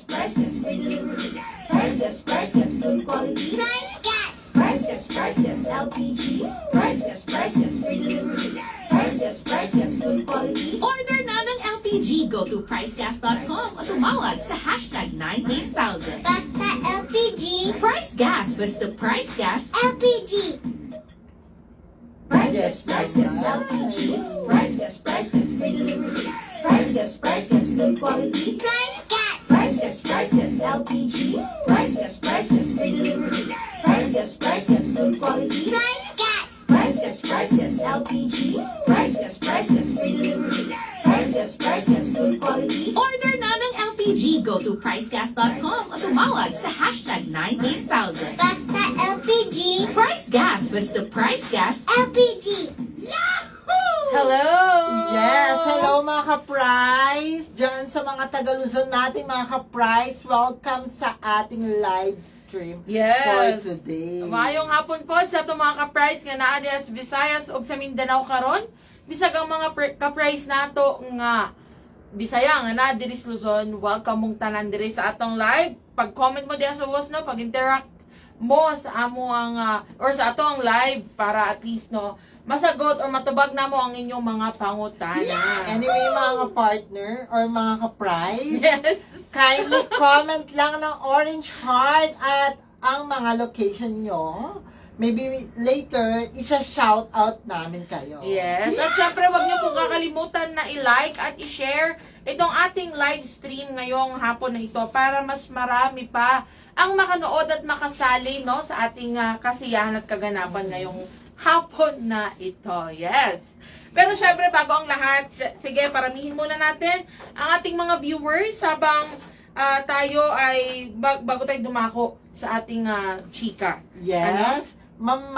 Priceless, free delivery. Priceless, good quality. Priceless, LPG. Priceless, free delivery. Priceless, good quality. Order na ng LPG. Go to pricegas.com o tumawag sa hashtag 98000. Basta LPG. Price Gas. Basta Price Gas. LPG. Priceless, LPG. Priceless, free delivery. Priceless, good quality. Price gas. Priceless, LPG. Priceless, free delivery. Priceless, good quality. Price gas. Priceless, LPG. Priceless, free delivery. Priceless, good quality. Order na ng LPG. Go to pricegas.com o tumawag sa hashtag 98000. Basta LPG. Price Gas. Basta Price Gas. LPG. Hello! Yes, hello mga ka-price! Diyan sa mga taga-Luzon natin mga ka-price, welcome sa ating live stream Yes! for today. Mayong hapon po sa itong mga ka-price nga naa diya sa Visayas o sa Mindanao karon. Bisag ang mga ka-price nato nga Bisaya nga na diri sa Luzon, welcome mong tanan diri sa atong live. Pag-comment mo diya sa was no, pag-interact mo sa amo ang or sa atong live para at least no masagot or matubag na mo ang inyong mga pangutana. Anyway mga ka-partner or mga ka-price, Yes. kindly comment lang ng orange heart at ang mga location nyo. Maybe later, isa-shout out namin kayo. Yes. At syempre, wag niyo pong kakalimutan na i-like at i-share itong ating live stream ngayong hapon na ito para mas marami pa ang makanood at makasali no sa ating kasiyahan at kaganapan ngayong hapon na ito. Yes. Pero syempre, bago ang lahat, sige, paramihin muna natin ang ating mga viewers habang tayo ay bago tayo dumako sa ating chika. Yes. Ma'am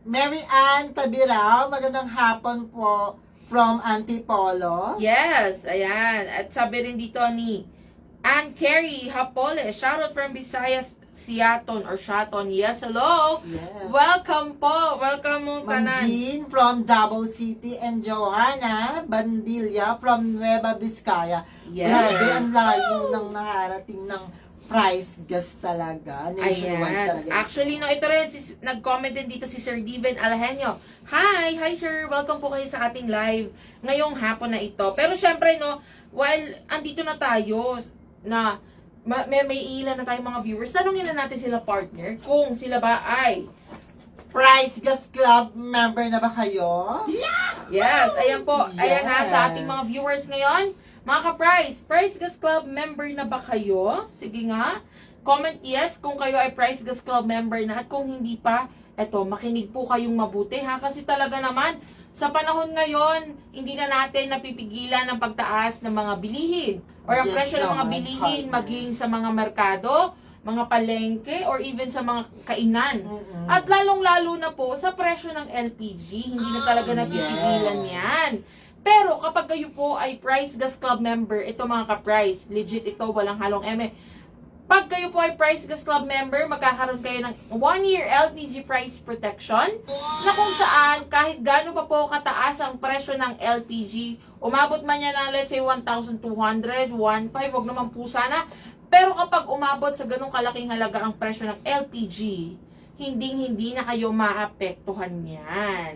Mary Ann Tabirao, magandang hapon po from Antipolo. Yes, ayan. At sabi rin dito ni Ann Carey Hapole, shoutout from Visayas, Siaton or Shaton. Yes, hello. Yes. Welcome po. Welcome mo Ma'am tanan. Jean from Davao City and Johanna Bandilla from Nueva Vizcaya. Yes. Grabe, ang layo ng nakarating ng price gas talaga. Nationwide Ayan. talaga. Actually, no, ito rin, nag-comment din dito si Sir Diven Alahenio. Hi sir, welcome po kayo sa ating live ngayong hapon na ito. Pero syempre, no, while andito na tayo, na may ilan na tayong mga viewers, tanongin na natin sila partner kung sila ba ay Price Gas Club member na ba kayo? yes, ayan po. Ayan ha, sa ating Yes. mga viewers ngayon. Mga ka-Price, Price Gas Club member na ba kayo? Sige nga. Comment yes kung kayo ay Price Gas Club member na. At kung hindi pa, eto, makinig po kayong mabuti ha. Kasi talaga naman, sa panahon ngayon, hindi na natin napipigilan ang pagtaas ng mga bilihin. Or ang Yes presyo ng mga naman, bilihin, partner. maging sa mga merkado, mga palengke, or even sa mga kainan. Mm-mm. At lalong-lalo na po sa presyo ng LPG, hindi na talaga napipigilan yan. Pero kapag kayo po ay Price Gas Club member, ito mga ka-price, legit ito, walang halong eme. Pag kayo po ay Price Gas Club member, magkakaroon kayo ng 1-year LPG price protection na kung saan kahit gaano pa po kataas ang presyo ng LPG, umabot man yan ng let's say 1,200, 1,500, wag naman po sana. Pero kapag umabot sa ganung kalaking halaga ang presyo ng LPG, hindi na kayo maapektuhan yan.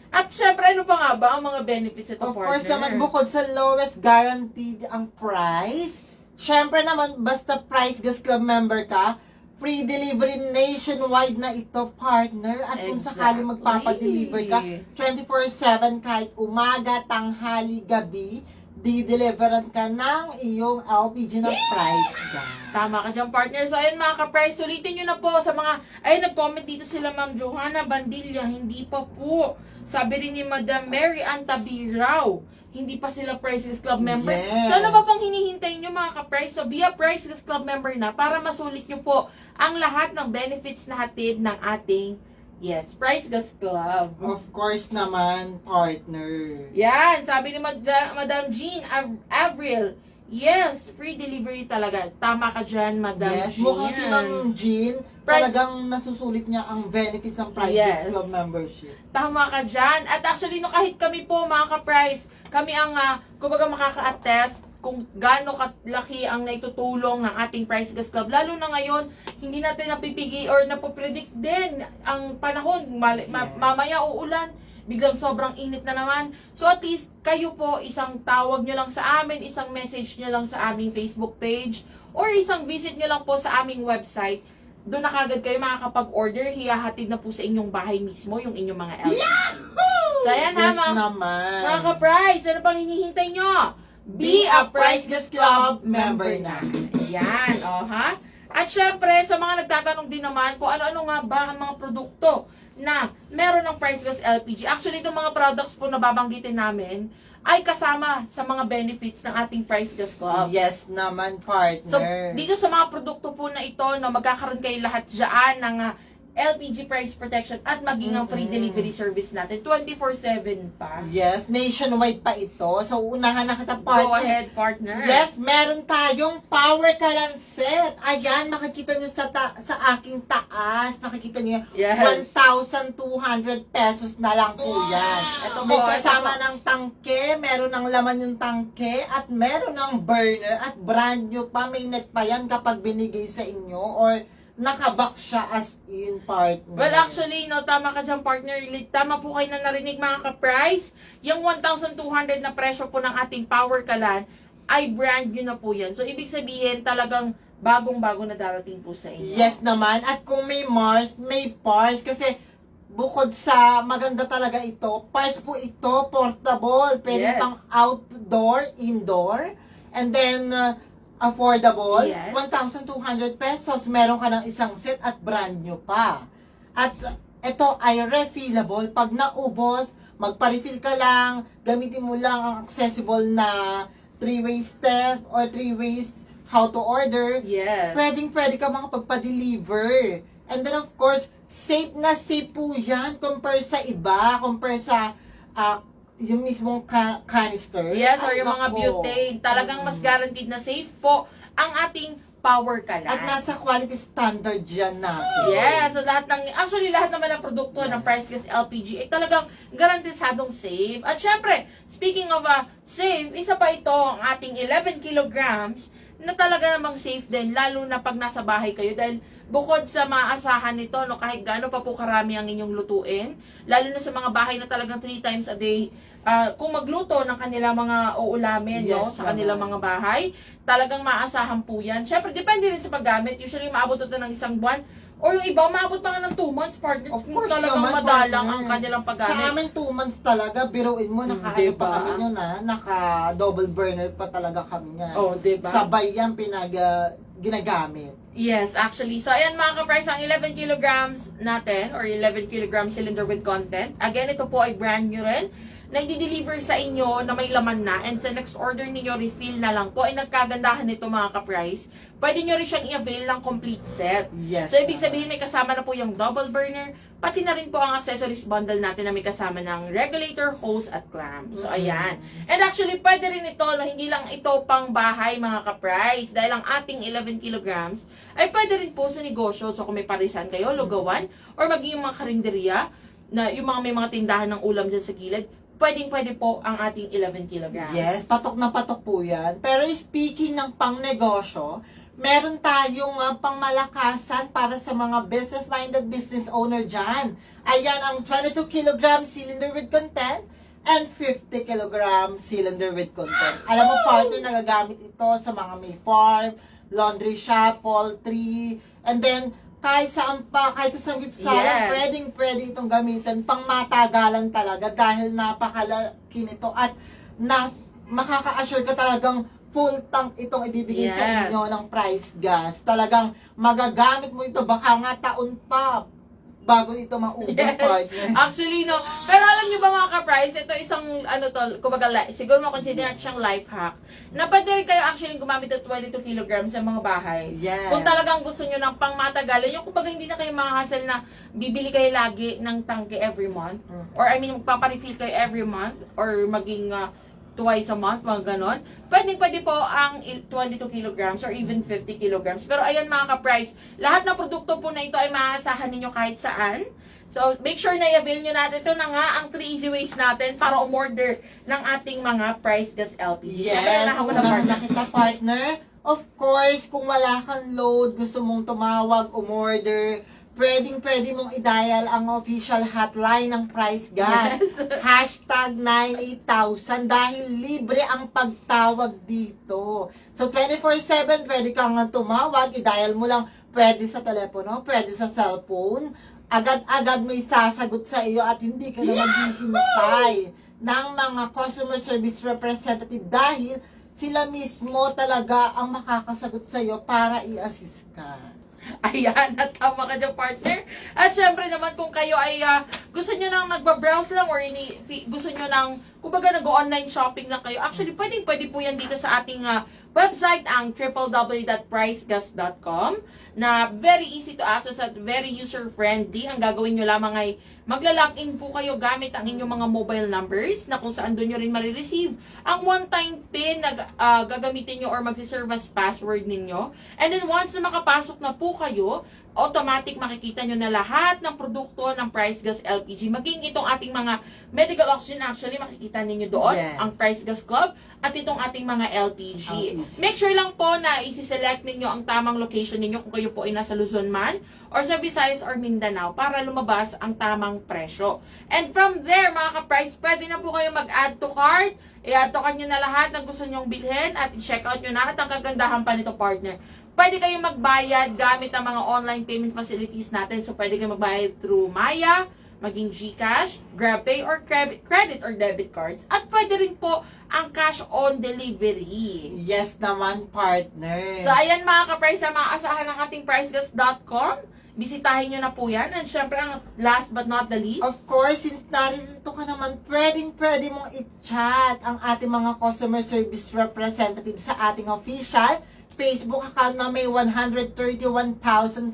At syempre, ano pa nga ba ang mga benefits ito, Of partner? course naman, bukod sa lowest guaranteed ang price, syempre naman, basta Price Gas Club member ka, free delivery nationwide na ito, partner. At kung sakali Exactly. magpapadeliver ka, 24/7 kahit umaga, tanghali, gabi, di-deliveran ka ng iyong LPG ng Price Gas. Tama ka dyan, partner. So, ayun mga ka-price, sulitin nyo na po sa mga, ay, nag-comment dito sila, Ma'am Johanna Bandilla, hindi pa po. Sabi rin ni Madam Mary Ann Tabirao, hindi pa sila Price Gas Club member. Yes. So, ano ba pang hinihintay nyo mga ka-price? So, be a Price Gas Club member na para masulit nyo po ang lahat ng benefits na hatid ng ating, yes, Price Gas Club. Of course naman, partner. Yan, sabi ni Madam Jean Avril, yes, free delivery talaga. Tama ka dyan, Madam Yes, Jean. mukhang si Ma'am Jean, talagang nasusulit niya ang benefits ng Price Gas Yes. Club membership. Tama ka dyan. At actually, no, kahit kami po, mga ka-price, kami ang, kumbaga makaka-attest kung gaano kalaki ang naitutulong ng ating Price Gas Club. Lalo na ngayon, hindi natin napipigil or napopredict din ang panahon. Mamaya uulan, biglang sobrang init na naman. So at least, kayo po, isang tawag nyo lang sa amin, isang message nyo lang sa aming Facebook page, or isang visit nyo lang po sa aming website. Doon na kagad kayo makakapag-order, hihahatid na po sa inyong bahay mismo yung inyong mga LPG. So ayan Yes ha, naman. mga ka-price, ano pang hinihintay nyo? Be a Price Gas Club member na. Yan, ha? At syempre, sa mga nagtatanong din naman kung ano-ano nga ba ang mga produkto na meron ng Price Gas LPG. Actually, itong mga products po na babanggitin namin ay kasama sa mga benefits ng ating Price Gas Club. Yes naman, partner. So, dito sa mga produkto po na ito, na magkakaroon kayo lahat dyan ng LPG price protection at maging ang free delivery service natin. 24/7 pa. Yes, nationwide pa ito. So, unahan na kita, partner. Go ahead, partner. Yes, meron tayong power kalan set. Ayan, makikita nyo sa aking taas. Nakikita nyo, Yes. 1,200 pesos na lang po yan. Ito po, May ito kasama po. ng tangke, meron ng laman yung tangke, at meron ng burner, at brand new pa, may net pa yan kapag binigay sa inyo, or nakabox siya as in, partner. Well, actually, no, tama ka dyan, partner. Tama po kayo na narinig, mga ka-price. Yung 1,200 na presyo po ng ating power kalan ay brand new na po yan. So, ibig sabihin, talagang bagong-bago na darating po sa inyo. Yes naman, at kung may Mars, may Pars, kasi bukod sa maganda talaga ito, Pars po ito, portable, pwede Yes. pang outdoor, indoor, and then affordable, Yes. 1,200 pesos, meron ka ng isang set at brand new pa. At ito ay refillable, pag naubos, magpa-refill ka lang, gamitin mo lang ang accessible na 3-way step or 3 ways how to order. Yes. Pwede ka makapagpa-deliver. And then of course, safe na safe po yan compare sa iba, compare sa yung mismong canister. Yes, or Ay, yung mga nako. butane. Talagang mas guaranteed na safe po ang ating power kalan. At nasa quality standard yan natin. Yes, so lahat naman ng produkto ng Price Gas LPG ay talagang garantisadong safe. At syempre, speaking of safe, isa pa ito ang ating 11 kilograms na talaga namang safe din, lalo na pag nasa bahay kayo. Dahil bukod sa maasahan nito, no, kahit gaano pa po karami ang inyong lutuin, lalo na sa mga bahay na talagang 3 times a day, kung magluto ng kanilang mga uulamin, no, Yes, sa kanilang naman. mga bahay, talagang maasahan po yan. Syempre, depende rin sa paggamit. Usually, maabot ito ng 1 buwan. Or yung iba, maabot pa nga ng 2 months, partner. Of Kung course talagang naman, madalang partner. ang kanilang Sa paggamit. amin, 2 months talaga. Biruin mo, naka-ano Diba? pa kami yun, naka-double burner pa talaga kami nga. Oh, diba? Sabay yan ginagamit. Yes, actually. So, ayan mga ka-price, ang 11 kilograms natin, or 11 kilogram cylinder with content. Again, ito po ay brand new rin, na i-deliver sa inyo na may laman na, and sa next order niyo refill na lang po. Ay nagkagandahan nito mga ka-price. Pwede nyo rin siyang i-avail ng complete set. Yes. So, ibig sabihin may kasama na po yung double burner, pati na rin po ang accessories bundle natin na may kasama ng regulator, hose, at clamp. So, ayan. And actually, pwede rin ito, na hindi lang ito pang bahay, mga ka-price. Dahil ang ating 11 kilograms, ay pwede rin po sa negosyo. So, kung may parisan kayo, lugawan, or maging yung mga karinderya, na yung mga may mga tindahan ng ulam dyan sa gilid, pwede po ang ating 11 kilograms. Yes, patok na patok po yan. Pero speaking ng pang-negosyo, meron tayong pangmalakasan para sa mga business-minded business owner dyan. Ayan ang 22 kg cylinder with content and 50 kg cylinder with content. Alam mo, partner, nagagamit ito sa mga may farm, laundry shop, poultry, and then kahit saan pa, kahit sa Yes. sanggit-salang, pwede itong gamitin pang matagalan talaga dahil napakalaki nito at makaka-assure ka talagang full tank itong ibibigay sa Yes. inyo ng price gas. Talagang magagamit mo ito, baka nga taon pa bago ito maubos, Yes. partner. Actually, no. Pero alam niyo ba mga ka-price, ito isang, kumbaga, siguro mo consider natin siyang life hack, na pwede rin kayo actually gumamit ng 22 kilograms sa mga bahay. Yes. Kung talagang gusto nyo ng pangmatagalan, yung kumbaga hindi na kayo makahasal na bibili kayo lagi ng tangke every month, or I mean, magpaparefill kayo every month, or maging twice a month, mga ganon. Pwede po ang 22 kilograms or even 50 kilograms. Pero ayan mga ka-price, lahat ng produkto po na ito ay maaasahan ninyo kahit saan. So, make sure na i-avail nyo natin. Ito na nga ang 3 easy ways natin para umorder ng ating mga Price Gas LPG. Yes, Siyempre, una kita partner. Of course, kung wala kang load, gusto mong tumawag, umorder, pwede mong i-dial ang official hotline ng Price Gas. Yes. Hashtag 98000 dahil libre ang pagtawag dito. So, 24/7, pwede kang tumawag, i-dial mo lang, pwede sa telepono, pwede sa cellphone. Agad-agad may sasagot sa iyo at hindi ka na maghihintay ng mga customer service representative dahil sila mismo talaga ang makakasagot sa iyo para i-assist ka. Ayan, at tama ka dyan, partner. At syempre naman, kung kayo ay gusto nyo nang nagbabrowse lang or gusto nyo nang, kumbaga nag-online shopping lang kayo, actually, pwede po yan dito sa ating website, ang www.pricegas.com, na very easy to access at very user-friendly. Ang gagawin nyo lamang ay magla-login po kayo gamit ang inyong mga mobile numbers na kung saan doon nyo rin marireceive ang one-time PIN na gagamitin nyo or magsiserve as password ninyo. And then once na makapasok na po kayo, automatic makikita nyo na lahat ng produkto ng Price Gas LPG. Maging itong ating mga medical oxygen, actually makikita ninyo doon, Yes. ang Price Gas Club, at itong ating mga LPG. Make sure lang po na isi-select ninyo ang tamang location ninyo kung kayo po ay nasa Luzon man, or sa Visayas or Mindanao, para lumabas ang tamang presyo. And from there, mga ka-price, pwede na po kayo mag-add to cart. I-add to cart nyo na lahat ng gusto nyong bilhin at i-check out nyo na. At ang kagandahan pa nito, partner, pwede kayong magbayad gamit ang mga online payment facilities natin. So, pwede kayong magbayad through Maya, maging GCash, GrabPay, or credit or debit cards. At pwede rin po ang cash on delivery. Yes naman, partner. So, ayan mga ka-price, sa mga asahan ng ating pricegas.com. Bisitahin nyo na po yan. And syempre, ang last but not the least, Of course, since narito ka naman, pwede mong i-chat ang ating mga customer service representative sa ating official Facebook account na may 131,000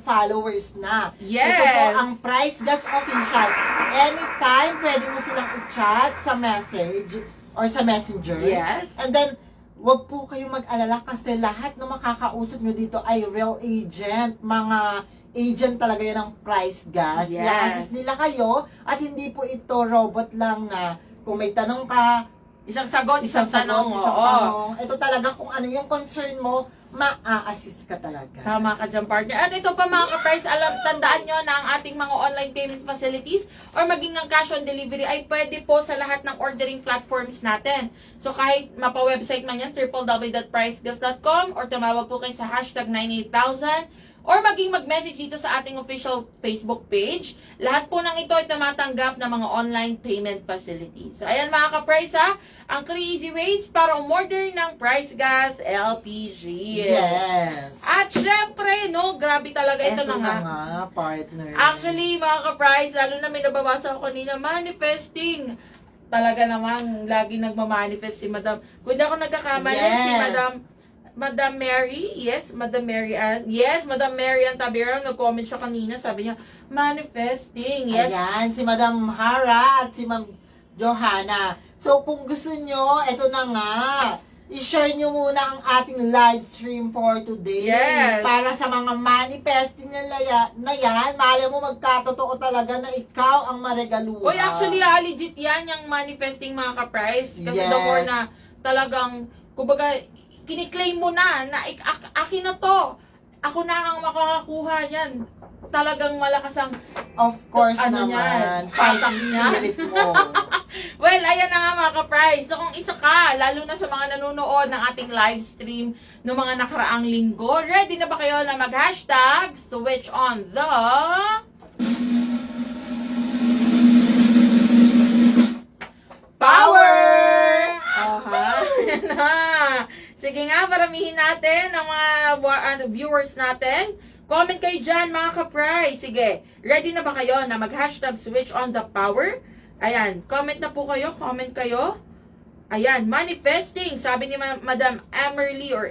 followers na. Yes. Ito po ang Price Gas Official. Anytime, pwede mo silang i-chat sa message or sa messenger. Yes. And then, wag po kayong mag-alala kasi lahat na makakausap nyo dito ay real agent. Mga agent talaga yan ng Price Gas. Yes. I-assist nila kayo at hindi po ito robot lang na kung may tanong ka, isang sagot, isang tanong. isang Oo. tanong. Ito talaga kung ano yung concern mo, maa-assist ka talaga. Tama ka dyan, partner. At ito pa mga ka-price, tandaan nyo na ang ating mga online payment facilities or maging ang cash on delivery ay pwede po sa lahat ng ordering platforms natin. So kahit mapa-website man yan, www.pricegas.com, or tumawag po kayo sa hashtag 98000, or maging mag-message dito sa ating official Facebook page. Lahat po ng ito ay tumatanggap ng mga online payment facilities. So, ayan mga ka-price ha, ang 3 easy ways para umorder ng Price Gas LPG. Yes. At syempre, no, grabe talaga ito na nga. Partner. Actually, mga ka-price, lalo na may nababasa ako kanina, manifesting. Talaga namang lagi nagmamanifest si Madam. Kung di ako nagkakamali, Yes. si Madam Mary, yes, Madam Mary Ann, yes, Madam Mary Ann Tabirang, nag-comment siya kanina, sabi niya, manifesting, yes. Ayan, si Madam Hara at si Ma'am Johanna. So, kung gusto nyo, eto na nga, i-share nyo muna ang ating live stream for today. Yes. Para sa mga manifesting na yan, malay mo magkatotoo talaga na ikaw ang maregaluhan. Uy, actually, legit yan, yung manifesting mga ka-price. Kasi Yes. the more na talagang, kumbaga, kiniklaim mo na akin na to. Ako na ang makakakuha yan. Talagang malakas ang Of course Ano naman. yan? Fighting Patak niya? spirit mo. Well, ayan na nga mga ka-price. So kung isa ka, lalo na sa mga nanonood ng ating live stream ng mga nakaraang linggo, ready na ba kayo na mag-hashtag switch on the power! Oh, ha? Ayan na. Sige nga, paramihin natin ang mga viewers natin. Comment kayo dyan, mga ka-price. Sige, ready na ba kayo na mag-hashtag switch on the power? Ayan, comment na po kayo, comment kayo. Ayan, manifesting, sabi ni Madam Amerly or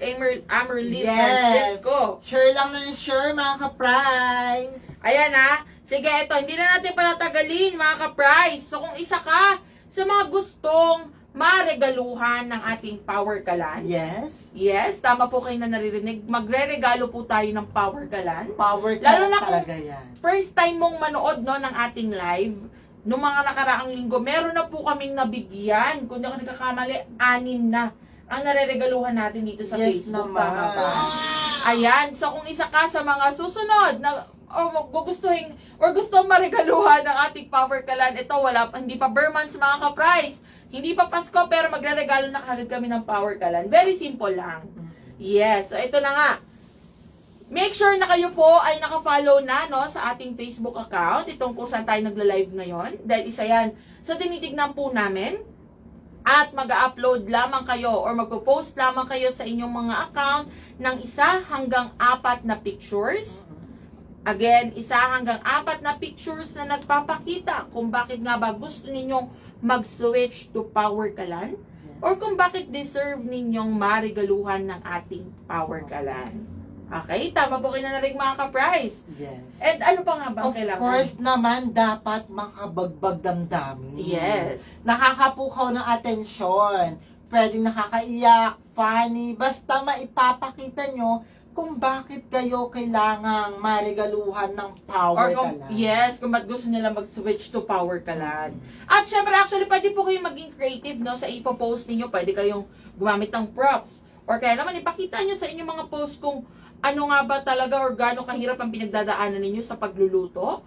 Amerly Francisco. Sure lang na sure, mga ka-price. Ayan ha. Sige, ito, hindi na natin patatagalin, mga ka-price. So, kung isa ka sa mga gustong maregaluhan ng ating Power Kalan. Yes. Yes, tama po kayo na naririnig. Magre-regalo po tayo ng Power Kalan. Power Lalo ka na kung talaga yan. first time mong manood no, ng ating live, nung mga nakaraang linggo, meron na po kaming nabigyan. Kung di ako nagkakamali, 6 na ang nareregaluhan natin dito sa Yes Facebook. naman. Tama ba? Ayan, so kung isa ka sa mga susunod na gugustuhin or gusto maregaluhan ng ating Power Kalan, ito hindi pa Burmans mga ka-price. Hindi pa Pasko pero magre-regalo na kagad kami ng Power Kalan. Very simple lang. Yes, so ito na nga. Make sure na kayo po ay naka-follow na no, sa ating Facebook account. Itong kung saan tayo nagla-live ngayon. Dahil isa yan sa tinitignan po namin. At mag-upload lamang kayo or magpo-post lamang kayo sa inyong mga account ng 1 hanggang 4 na pictures. Again, 1 hanggang 4 na pictures na nagpapakita kung bakit nga ba gusto ninyong mag-switch to Power Kalan or kung bakit deserve ninyong marigaluhan ng ating Power Kalan. Okay? Tama po kayo na rin mga ka-price. Yes. And ano pa nga ba ang Of kailangan? course naman, dapat makabagbag damdamin. Yes. Nakakapukaw ng atensyon. Pwedeng nakakaiyak, funny, basta maipapakita nyo kung bakit kayo kailangang marigaluhan ng Or Power kung, Kalan. yes, kung ba't gusto nila mag-switch to Power Kalan. At syempre, actually, pwede po kayong maging creative, no, sa ipopost ninyo. Pwede kayong gumamit ng props. Or kaya naman, ipakita nyo sa inyong mga post kung ano nga ba talaga or gaano kahirap ang pinagdadaanan ninyo sa pagluluto.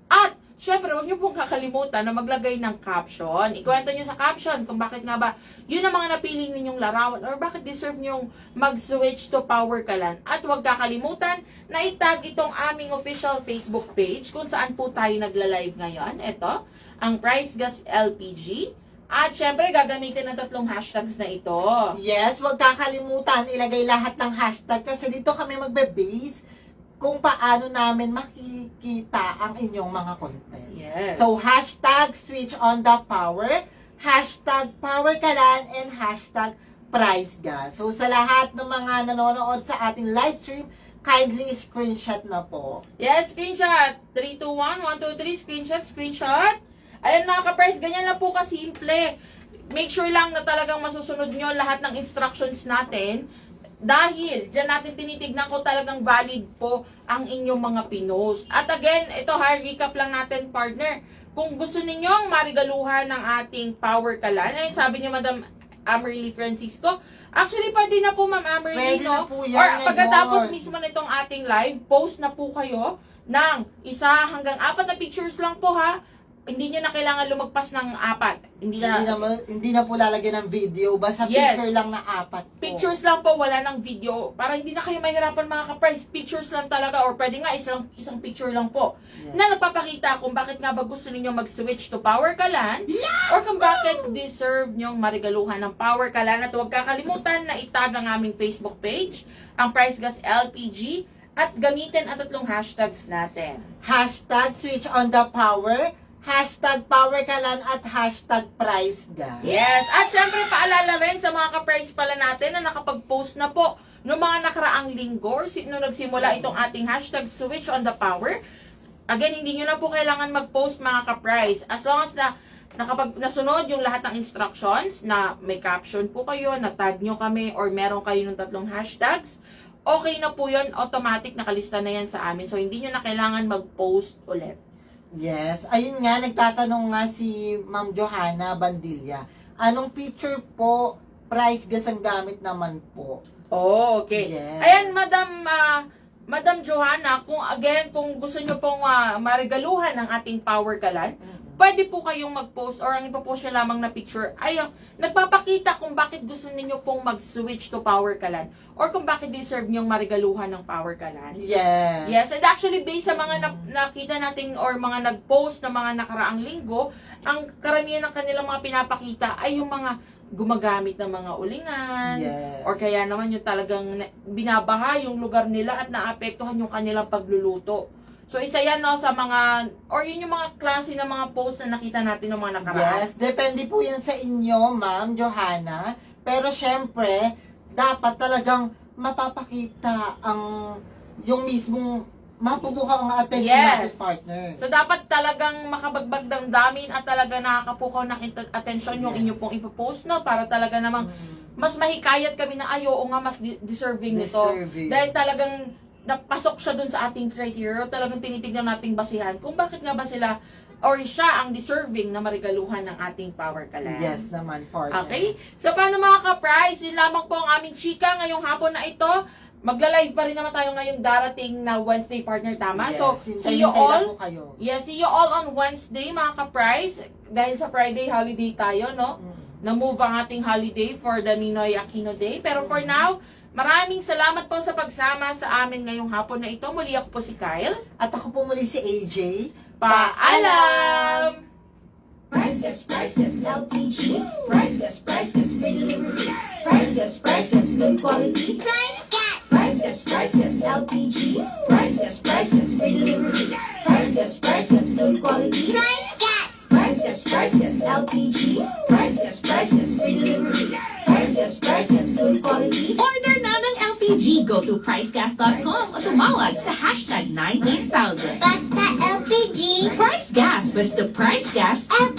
At, syempre, huwag nyo pong kakalimutan na maglagay ng caption. Ikwento nyo sa caption kung bakit nga ba yun ang mga napili ninyong larawan or bakit deserve nyong mag-switch to Power Kalan. At huwag kakalimutan na itag itong aming official Facebook page kung saan po tayo nagla-live ngayon. Ito, ang Price Gas LPG. At syempre, gagamitin ng 3 hashtags na ito. Yes, huwag kakalimutan, ilagay lahat ng hashtag kasi dito kami magbe-base kung paano namin makikita ang inyong mga content. Yes. So, hashtag switch on the power, hashtag Power Kalan, and hashtag Price Gas. So, sa lahat ng mga nanonood sa ating live stream, kindly screenshot na po. Yes, screenshot. 3, 2, 1, 1, 2, 3, screenshot, screenshot. Ayan mga ka-price, ganyan lang po kasimple. Make sure lang na talagang masusunod nyo lahat ng instructions natin. Dahil, dyan natin tinitignan ko talagang valid po ang inyong mga pinost. At again, ito recap lang natin partner. Kung gusto ninyong marigaluhan ng ating Power Kalan, ayun sabi niya Madam Amerly Francisco, actually pwede na po Ma'am Amerly, Pwede no? na po yan Or ngayon. pagkatapos mismo nitong ating live, post na po kayo ng 1 hanggang 4 na pictures lang po ha. Hindi nyo na kailangan lumagpas ng 4. Hindi na po lalagyan ng video, basta Yes. picture lang na 4 po. Pictures lang po, wala ng video. Para hindi na kayo mahirapan mga ka-price. Pictures lang talaga or pwede nga isang picture lang po. Yes. Na nagpapakita kung bakit nga ba gusto ninyo mag-switch to Power Kalan or kung bakit deserve nyong marigaluhan ng Power Kalan. At huwag kakalimutan na itag ang aming Facebook page, ang Price Gas LPG, at gamitin ang 3 hashtags natin. Hashtag switch on the power, hashtag Power Kalan, at hashtag Price Gas. Yes, at syempre paalala rin sa mga ka-price pala natin na nakapag-post na po noong mga nakaraang linggo or nung nagsimula itong ating hashtag switch on the power. Again, hindi nyo na po kailangan mag-post mga ka-price. As long as na nasunod yung lahat ng instructions na may caption po kayo, na tag nyo kami or meron kayo ng 3 hashtags, okay na po yun, automatic nakalista na yan sa amin. So, hindi nyo na kailangan mag-post ulit. Yes, ayun nga, nagtatanong nga si Ma'am Johanna Bandilla. Anong picture po, Price Gas ang gamit naman po? Oh, okay. Yes. Ayan, Madam Johanna, kung gusto nyo pong marigaluhan ng ating Power Kalan, pwede po kayong mag-post or ang ipopost nyo lamang na picture ay nagpapakita kung bakit gusto ninyo pong mag-switch to Power Kalan or kung bakit deserve nyong marigaluhan ng Power Kalan. Yes. Yes, and actually based sa mga nakita nating or mga nag-post na mga nakaraang linggo, ang karamihan ng kanilang mga pinapakita ay yung mga gumagamit ng mga ulingan Yes. or kaya naman yung talagang binabaha yung lugar nila at naapektuhan yung kanilang pagluluto. So isa yan no sa mga or yun yung mga klase ng mga post na nakita natin ng mga nakaraan. Yes, depende po yan sa inyo, Ma'am Johanna. Pero syempre, dapat talagang mapapakita yung mismong mapupukaw ang attention Yes. natin, partner. So, dapat talagang makabagbag ng damin at talaga nakakapukaw ng attention yung Yes. inyo pong ipopost, no? Para talaga namang mas mahikayat kami na ayo o nga mas deserving nito. Deserving. Dahil talagang napasok siya dun sa ating criteria, talagang tinitignan nating basihan kung bakit nga ba sila or siya ang deserving na marigaluhan ng ating Power Kalan. Yes naman, partner. Okay? So, paano mga ka-price? Yun lamang po ang aming chika ngayong hapon na ito. Magla-live pa rin naman tayo ngayong darating na Wednesday, partner, tama? Yes, So, see you hintay-hintay lang all. po kayo. Yeah, see you all on Wednesday, mga ka-price. Dahil sa Friday, holiday tayo, no? Na-move ang ating holiday for the Ninoy Aquino Day. Pero for now, maraming salamat po sa pagsama sa amin ngayong hapon na ito. Muli ako po si Kyle. At ako po muli si AJ. Paalam! Priceless, LPG. Priceless, free delivery. Priceless, good quality. Price gas. Priceless, LPG. Priceless, free delivery. Priceless, good quality. Price gas. Priceless, LPG. Priceless, free delivery. Priceless, good quality. Order na ng LPG. Go to pricegas.com o tumawag sa hashtag 98000. Basta LPG. Price Gas. Basta Price Gas. LPG.